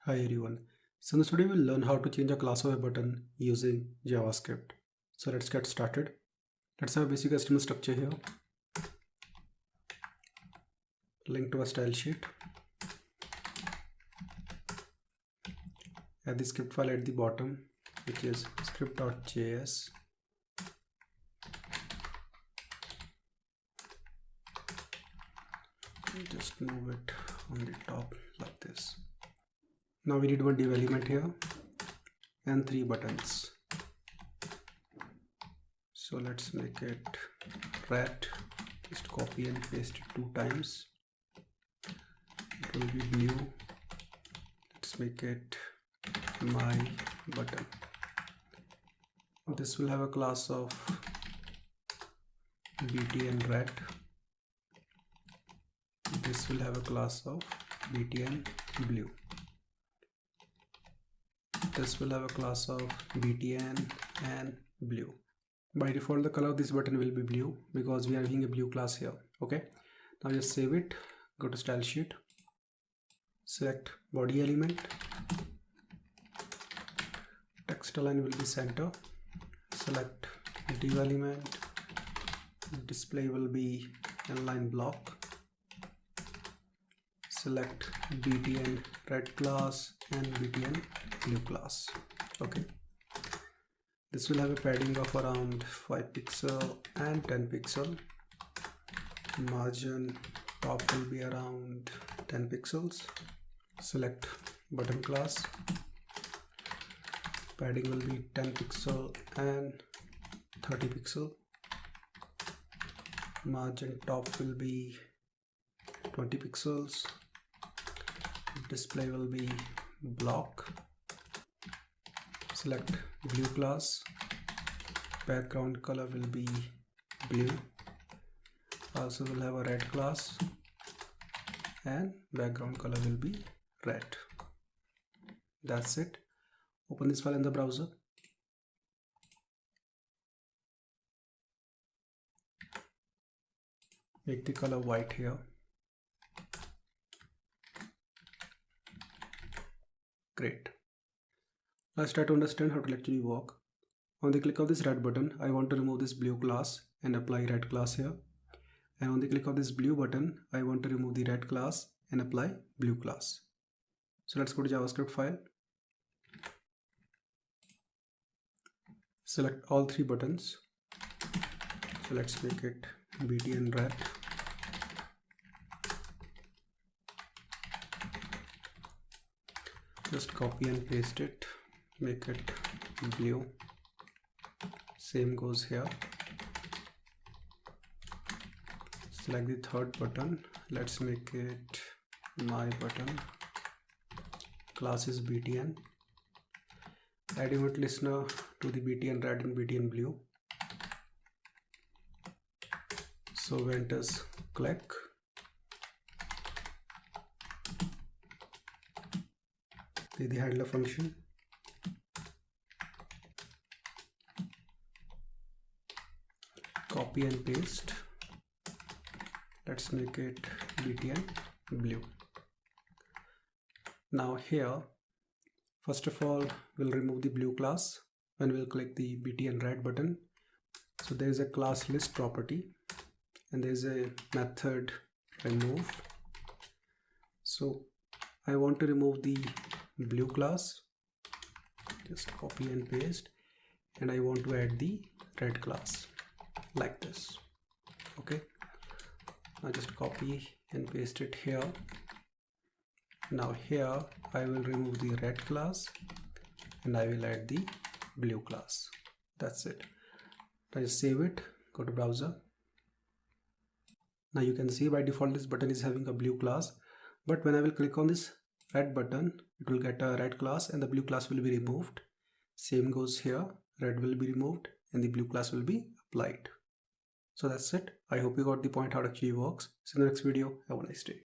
Hi everyone. So in this video we'll learn how to change a class of a button using JavaScript. So let's get started. Let's have a basic HTML structure here. Link to a style sheet. Add the script file at the bottom, which is script.js. Just move it on the top like this. Now we need one div element here and 3 buttons. So let's make it red. Just copy and paste it 2 times. It will be blue. Let's make it my button. This will have a class of btn red. This will have a class of btn blue. This will have a class of btn and blue. By default the color of this button will be blue because we are having a blue class here. Okay, now just save it, go to style sheet, select body element, text align will be center, select div element, display will be inline block, select btn red class and btn blue class. Okay, this will have a padding of around 5 pixel and 10 pixel. Margin top will be around 10 pixels. Select button class, padding will be 10 pixel and 30 pixel. Margin top will be 20 pixels. Display will be block. Select blue class, background color will be blue. Also will have a red class and background color will be red. That's it. Open this file in the browser. Make the color white here. Great. Let's try to understand how to actually work. On the click of this red button, I want to remove this blue class and apply red class here. And on the click of this blue button, I want to remove the red class and apply blue class. So let's go to JavaScript file. Select all 3 buttons. So let's make it btn red. Just copy and paste it. Make it blue. Same goes here. Select the 3rd button. Let's make it my button. Class is btn. Add event listener to the btn red and btn blue. So event is click. The handler function. Copy and paste. Let's make it btn blue. Now here, first of all, we'll remove the blue class when we'll click the btn red button. So there is a class list property and there is a method remove. So I want to remove the blue class. Just copy and paste, and I want to add the red class like this. Okay, now just copy and paste it here. Now here I will remove the red class and I will add the blue class. That's it. Now just save it, go to browser. Now you can see by default this button is having a blue class, but when I will click on this red button, it will get a red class and the blue class will be removed. Same goes here, red will be removed and the blue class will be applied. So that's it. I hope you got the point how it actually works. See you in the next video. Have a nice day.